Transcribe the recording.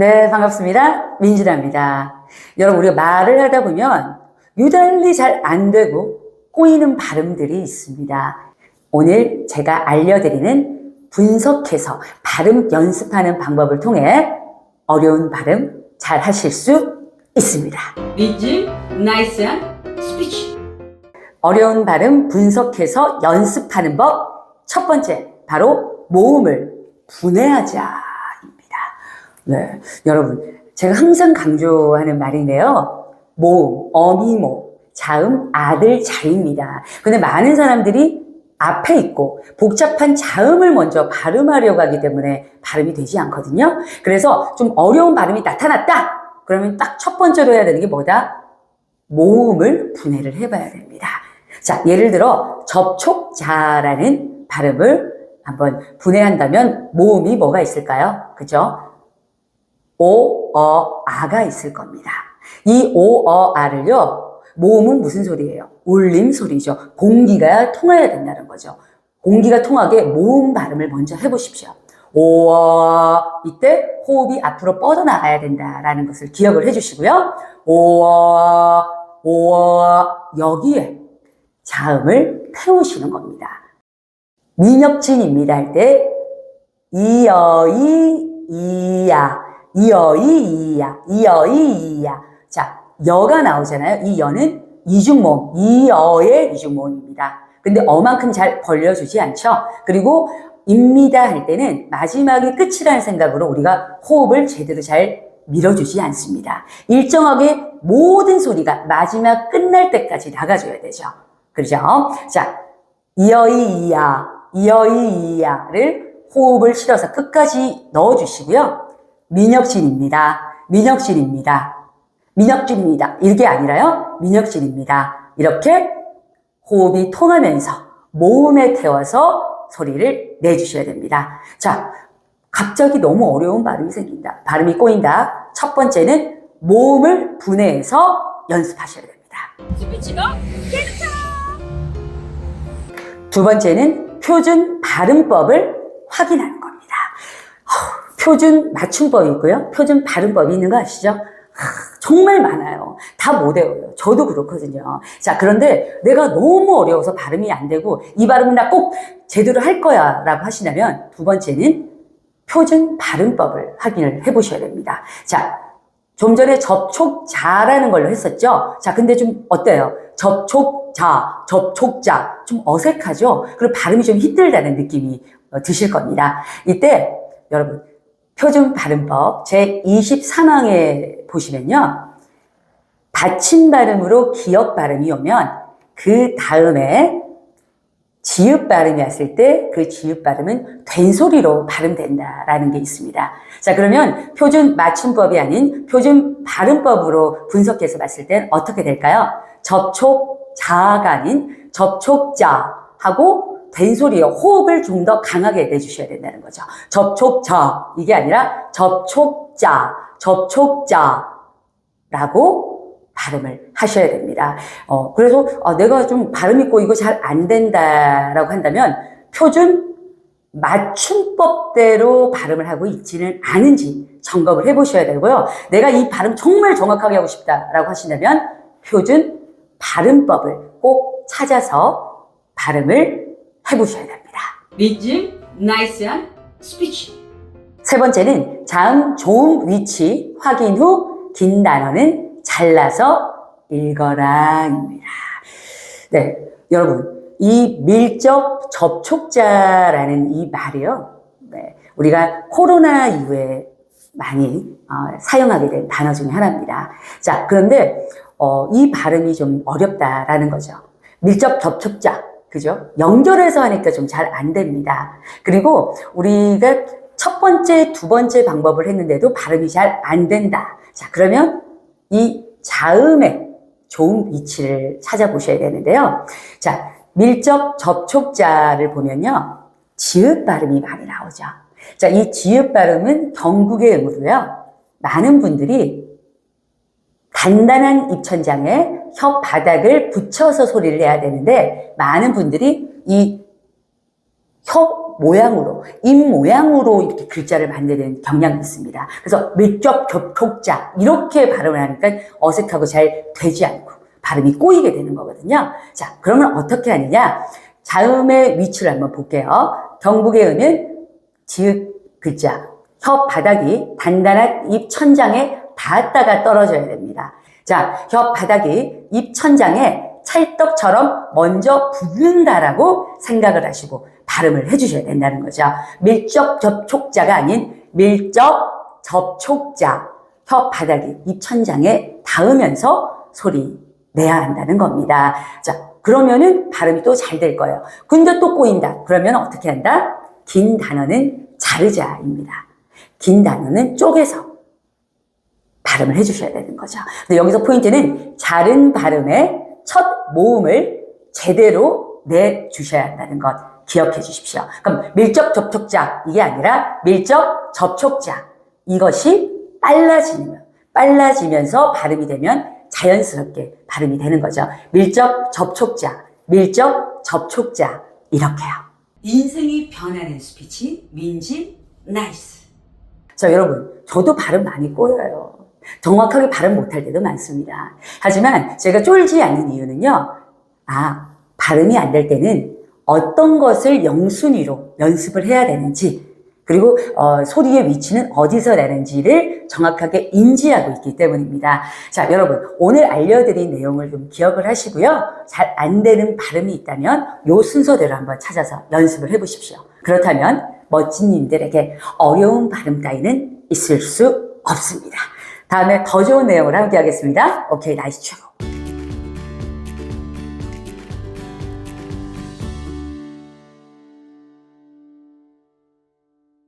네, 반갑습니다. 민진아입니다. 여러분, 우리가 말을 하다 보면 유달리 잘 안 되고 꼬이는 발음들이 있습니다. 오늘 제가 알려드리는 분석해서 발음 연습하는 방법을 통해 어려운 발음 잘 하실 수 있습니다. 민지 나이스한 스피치. 어려운 발음 분석해서 연습하는 법 첫 번째, 바로 모음을 분해하자입니다. 네, 여러분, 제가 항상 강조하는 말인데요. 모음, 어미모, 자음, 아들, 자입니다. 근데 많은 사람들이 앞에 있고 복잡한 자음을 먼저 발음하려고 하기 때문에 발음이 되지 않거든요. 그래서 좀 어려운 발음이 나타났다! 그러면 딱 첫 번째로 해야 되는 게 뭐다? 모음을 분해를 해봐야 됩니다. 자, 예를 들어 접촉자라는 발음을 한번 분해한다면 모음이 뭐가 있을까요? 그죠? 오, 어, 아가 있을 겁니다. 이 오, 어, 아를요, 모음은 무슨 소리예요? 울림 소리죠. 공기가 통해야 된다는 거죠. 공기가 통하게 모음 발음을 먼저 해보십시오. 오, 어, 이때 호흡이 앞으로 뻗어나가야 된다라는 것을 기억을 해주시고요. 오, 어, 오, 어, 여기에 자음을 태우시는 겁니다. 민혁진입니다 할 때 이어이 이야 이어이 이야 이어이 이야. 자, 여가 나오잖아요. 이 여는 이중모음, 이어의 이중모음입니다. 근데 어만큼 잘 벌려주지 않죠. 그리고 입니다 할 때는 마지막이 끝이라는 생각으로 우리가 호흡을 제대로 잘 밀어주지 않습니다. 일정하게 모든 소리가 마지막 끝날 때까지 나가줘야 되죠. 그렇죠? 자, 이어이 이야 이어이 이야를 호흡을 실어서 끝까지 넣어주시고요. 민혁진입니다. 민혁진입니다. 민혁진입니다. 이게 아니라요. 민혁진입니다. 이렇게 호흡이 통하면서 모음에 태워서 소리를 내주셔야 됩니다. 자, 갑자기 너무 어려운 발음이 생긴다. 발음이 꼬인다. 첫 번째는 모음을 분해해서 연습하셔야 됩니다. 스피치가 괜찮아. 두 번째는 표준 발음법을 확인하는 겁니다. 표준 맞춤법이 있고요. 표준 발음법이 있는 거 아시죠? 정말 많아요. 다 못 외워요. 저도 그렇거든요. 자, 그런데 내가 너무 어려워서 발음이 안 되고 이 발음은 나 꼭 제대로 할 거야 라고 하시다면 두 번째는 표준 발음법을 확인을 해보셔야 됩니다. 자, 좀 전에 접촉자라는 걸로 했었죠? 자, 근데 좀 어때요? 접촉자, 접촉자. 좀 어색하죠? 그리고 발음이 좀 힘들다는 느낌이 드실 겁니다. 이때 여러분, 표준 발음법 제23항에 보시면요. 받침 발음으로 기역 발음이 오면 그 다음에 지읒 발음이 왔을 때 그 지읒 발음은 된소리로 발음된다라는 게 있습니다. 자, 그러면 표준 맞춤법이 아닌 표준 발음법으로 분석해서 봤을 땐 어떻게 될까요? 접촉자가 아닌 접촉자하고 된소리요. 호흡을 좀 더 강하게 내주셔야 된다는 거죠. 접촉자 이게 아니라 접촉자, 접촉자라고 발음을 하셔야 됩니다. 그래서 내가 좀 발음이 꼬이고 잘 안 된다라고 한다면 표준 맞춤법대로 발음을 하고 있지는 않은지 점검을 해보셔야 되고요. 내가 이 발음 정말 정확하게 하고 싶다라고 하신다면 표준 발음법을 꼭 찾아서 발음을 해보셔야 됩니다. 민지 나이스한 스피치. 세 번째는 자음 좋은 위치 확인 후 긴 단어는 잘라서 읽어라입니다. 네, 여러분, 이 밀접 접촉자라는 이 말이요. 네, 우리가 코로나 이후에 많이 사용하게 된 단어 중에 하나입니다. 자, 그런데 이 발음이 좀 어렵다라는 거죠. 밀접 접촉자, 그죠? 연결해서 하니까 좀 잘 안 됩니다. 그리고 우리가 첫 번째, 두 번째 방법을 했는데도 발음이 잘 안 된다. 자, 그러면 이 자음의 좋은 위치를 찾아보셔야 되는데요. 자, 밀접 접촉자를 보면요. 지읒 발음이 많이 나오죠. 자, 이 지읒 발음은 경국의 음으로요. 많은 분들이 단단한 입천장에 혓바닥을 붙여서 소리를 내야 되는데 많은 분들이 이 혀 모양으로, 입 모양으로 이렇게 글자를 만드는 경향이 있습니다. 그래서 밀접 접촉자 이렇게 발음을 하니까 어색하고 잘 되지 않고 발음이 꼬이게 되는 거거든요. 자, 그러면 어떻게 하느냐? 자음의 위치를 한번 볼게요. 경북의 은은 지읒 글자, 혀 바닥이 단단한 입 천장에 닿았다가 떨어져야 됩니다. 자, 혀 바닥이 입 천장에 찰떡처럼 먼저 붙는다라고 생각을 하시고 발음을 해주셔야 된다는 거죠. 밀접 접촉자가 아닌 밀접 접촉자. 혀 바닥이 입 천장에 닿으면서 소리 내야 한다는 겁니다. 자, 그러면은 발음이 또 잘 될 거예요. 근데 또 꼬인다. 그러면 어떻게 한다? 긴 단어는 자르자입니다. 긴 단어는 쪼개서 발음을 해주셔야 되는 거죠. 근데 여기서 포인트는 자른 발음의 첫 모음을 제대로 내주셔야 한다는 것 기억해 주십시오. 그럼 밀접 접촉자 이게 아니라 밀접 접촉자 이것이 빨라지면서 발음이 되면 자연스럽게 발음이 되는 거죠. 밀접 접촉자 이렇게요. 인생이 변하는 스피치 민지 나이스. 자, 여러분, 저도 발음 많이 꼬여요. 정확하게 발음 못할 때도 많습니다. 하지만 제가 쫄지 않는 이유는요. 발음이 안 될 때는 어떤 것을 영순위로 연습을 해야 되는지 그리고 소리의 위치는 어디서 나는지를 정확하게 인지하고 있기 때문입니다. 자, 여러분 오늘 알려드린 내용을 좀 기억을 하시고요. 잘 안 되는 발음이 있다면 요 순서대로 한번 찾아서 연습을 해보십시오. 그렇다면 멋진 님들에게 어려운 발음 따위는 있을 수 없습니다. 다음에 더 좋은 내용을 함께 하겠습니다. 오케이, 나이스 최고.